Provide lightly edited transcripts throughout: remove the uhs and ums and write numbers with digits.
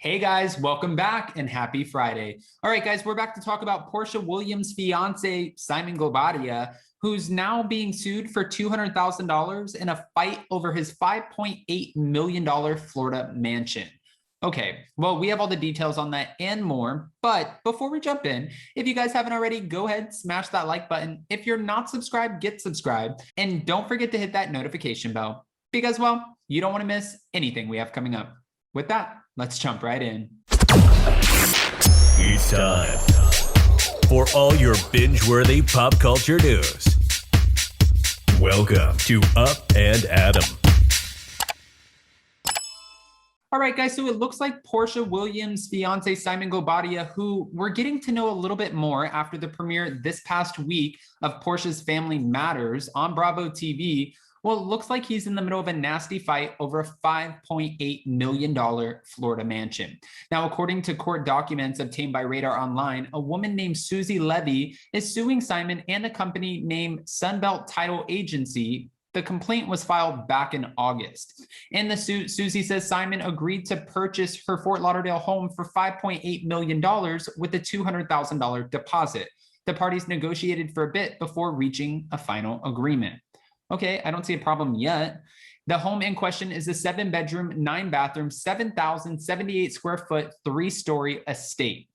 Hey guys, welcome back and happy Friday. All right, guys, we're back to talk about Porsha Williams' fiance, Simon Guobadia, who's now being sued for $200,000 in a fight over his $5.8 million Florida mansion. Okay, well, we have all the details on that and more. But before we jump in, if you guys haven't already, go ahead, smash that like button. If you're not subscribed, get subscribed. And don't forget to hit that notification bell because, well, you don't want to miss anything we have coming up. With that, let's jump right in. It's time for all your binge-worthy pop culture news. Welcome to Up and Adam. All right, guys, so it looks like Porsha Williams' fiance, Simon Guobadia, who we're getting to know a little bit more after the premiere this past week of Porsha's Family Matters on Bravo TV. Well, it looks like he's in the middle of a nasty fight over a $5.8 million Florida mansion. Now, according to court documents obtained by Radar Online, a woman named Susie Levy is suing Simon and a company named Sunbelt Title Agency. The complaint was filed back in August. In the suit, Susie says Simon agreed to purchase her Fort Lauderdale home for $5.8 million with a $200,000 deposit. The parties negotiated for a bit before reaching a final agreement. Okay, I don't see a problem yet. The home in question is a 7-bedroom, 9-bathroom, 7,078 square foot, 3-story estate.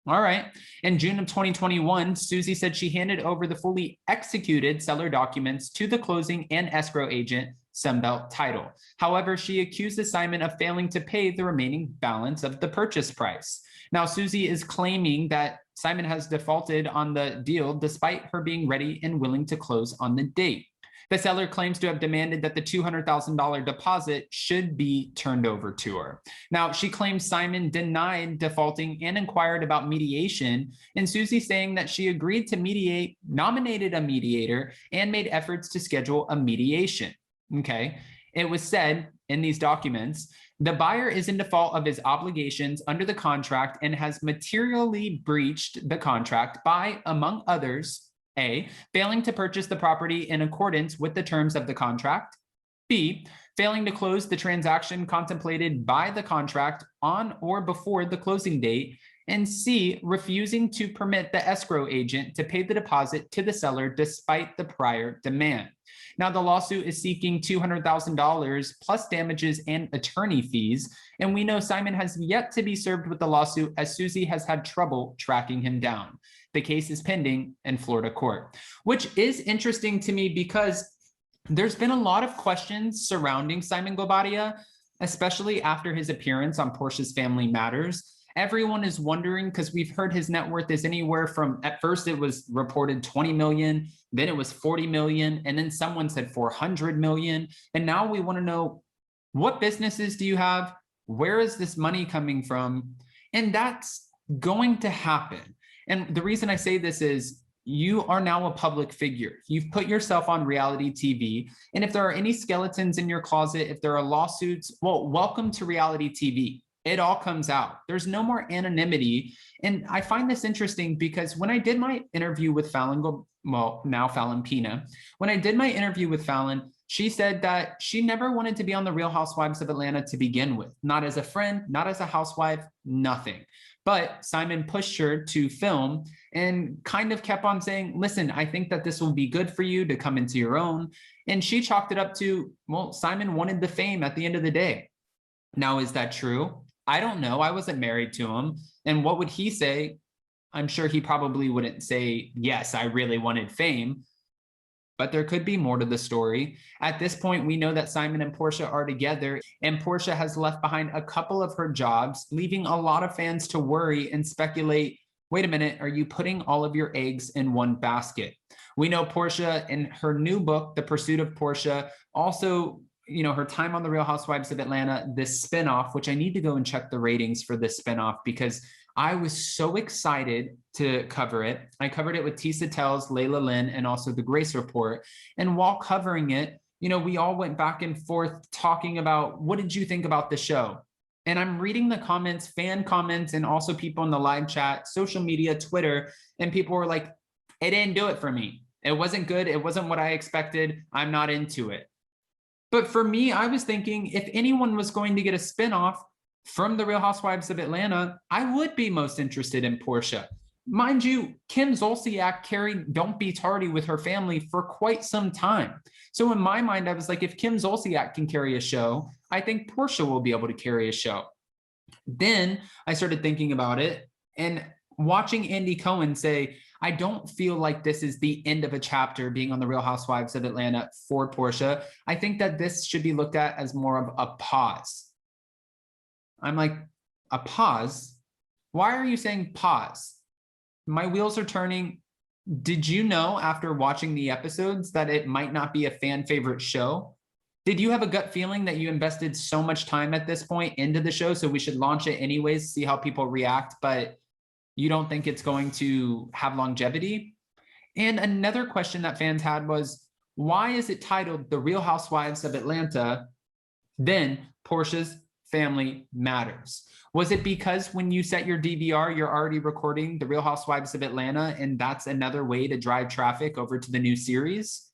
All right. In June of 2021, Susie said she handed over the fully executed seller documents to the closing and escrow agent, Sunbelt Title. However, she accuses Simon of failing to pay the remaining balance of the purchase price. Now, Susie is claiming that Simon has defaulted on the deal despite her being ready and willing to close on the date. The seller claims to have demanded that the $200,000 deposit should be turned over to her. Now, she claims Simon denied defaulting and inquired about mediation, and Susie saying that she agreed to mediate, nominated a mediator, and made efforts to schedule a mediation. Okay, it was said in these documents, the buyer is in default of his obligations under the contract and has materially breached the contract by, among others, A, failing to purchase the property in accordance with the terms of the contract. B, failing to close the transaction contemplated by the contract on or before the closing date. And C, refusing to permit the escrow agent to pay the deposit to the seller despite the prior demand. Now, the lawsuit is seeking $200,000 plus damages and attorney fees. And we know Simon has yet to be served with the lawsuit as Susie has had trouble tracking him down. The case is pending in Florida court, which is interesting to me because there's been a lot of questions surrounding Simon Guobadia, especially after his appearance on Porsha's Family Matters. Everyone is wondering because we've heard his net worth is anywhere from, at first it was reported 20 million, then it was 40 million, and then someone said 400 million. And now we want to know, what businesses do you have? Where is this money coming from? And that's going to happen. And the reason I say this is you are now a public figure. You've put yourself on reality TV. And if there are any skeletons in your closet, if there are lawsuits, well, welcome to reality TV. It all comes out. There's no more anonymity. And I find this interesting because when I did my interview with Fallon, well, now Fallon Pina, when I did my interview with Fallon, she said that she never wanted to be on the Real Housewives of Atlanta to begin with, not as a friend, not as a housewife, nothing. But Simon pushed her to film and kind of kept on saying, listen, I think that this will be good for you to come into your own. And she chalked it up to, well, Simon wanted the fame at the end of the day. Now, is that true? I don't know. I wasn't married to him. And what would he say? I'm sure he probably wouldn't say, yes, I really wanted fame. But there could be more to the story. At this point, we know that Simon and Porsha are together, and Porsha has left behind a couple of her jobs, leaving a lot of fans to worry and speculate, wait a minute, are you putting all of your eggs in one basket? We know Porsha in her new book, The Pursuit of Porsha, also, you know, her time on the Real Housewives of Atlanta, this spinoff, which I need to go and check the ratings for this spinoff because I was so excited to cover it. I covered it with Tisa Tells, Layla Lynn, and also The Grace Report. And while covering it, you know, we all went back and forth talking about, what did you think about the show? And I'm reading the comments, fan comments, and also people in the live chat, social media, Twitter, and people were like, it didn't do it for me. It wasn't good. It wasn't what I expected. I'm not into it. But for me, I was thinking if anyone was going to get a spinoff, from the Real Housewives of Atlanta, I would be most interested in Porsha. Mind you, Kim Zolciak carried Don't Be Tardy with her family for quite some time. So in my mind, I was like, if Kim Zolciak can carry a show, I think Porsha will be able to carry a show. Then I started thinking about it and watching Andy Cohen say, I don't feel like this is the end of a chapter being on the Real Housewives of Atlanta for Porsha. I think that this should be looked at as more of a pause. I'm like, a pause? Why are you saying pause? My wheels are turning. Did you know after watching the episodes that it might not be a fan favorite show? Did you have a gut feeling that you invested so much time at this point into the show, so we should launch it anyways, see how people react, but you don't think it's going to have longevity? And another question that fans had was, why is it titled The Real Housewives of Atlanta, then Porsha's Family Matters? Was it because when you set your DVR, you're already recording The Real Housewives of Atlanta, and that's another way to drive traffic over to the new series?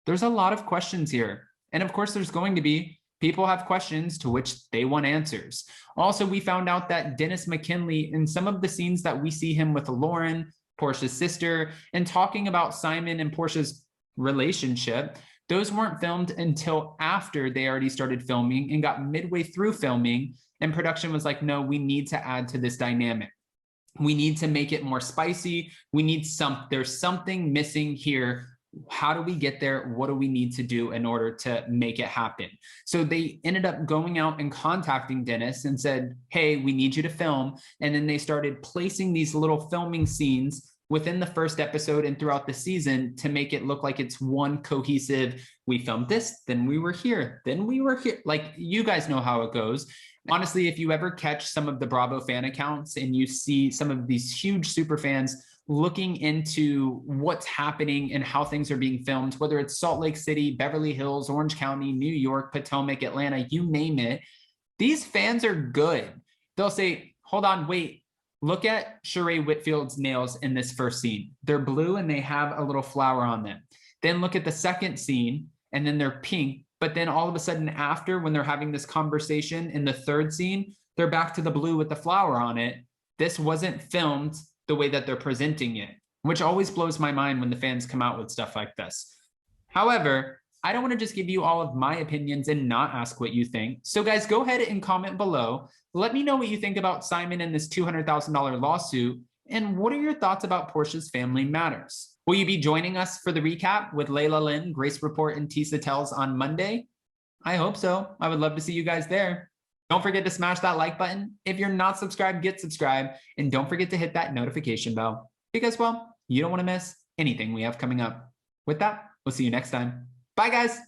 There's a lot of questions here. And of course, there's going to be people have questions to which they want answers. Also, we found out that Dennis McKinley, in some of the scenes that we see him with Lauren, Porsha's sister, and talking about Simon and Porsha's relationship, those weren't filmed until after they already started filming and got midway through filming. And production was like, no, we need to add to this dynamic. We need to make it more spicy. There's something missing here. How do we get there? What do we need to do in order to make it happen? So they ended up going out and contacting Dennis and said, hey, we need you to film. And then they started placing these little filming scenes within the first episode and throughout the season to make it look like it's one cohesive, we filmed this, then we were here, then we were here. Like, you guys know how it goes. Honestly, if you ever catch some of the Bravo fan accounts and you see some of these huge super fans looking into what's happening and how things are being filmed, whether it's Salt Lake City, Beverly Hills, Orange County, New York, Potomac, Atlanta, you name it, these fans are good. They'll say, hold on, wait, look at Sheree Whitfield's nails in this first scene. They're blue and they have a little flower on them. Then look at the second scene and then they're pink. But then all of a sudden after, when they're having this conversation in the third scene, they're back to the blue with the flower on it. This wasn't filmed the way that they're presenting it, which always blows my mind when the fans come out with stuff like this. However, I don't want to just give you all of my opinions and not ask what you think. So guys, go ahead and comment below. Let me know what you think about Simon and this $200,000 lawsuit. And what are your thoughts about Porsha's Family Matters? Will you be joining us for the recap with Layla Lynn, Grace Report, and Tisa Tells on Monday? I hope so. I would love to see you guys there. Don't forget to smash that like button. If you're not subscribed, get subscribed. And don't forget to hit that notification bell because, well, you don't want to miss anything we have coming up. With that, we'll see you next time. Bye, guys.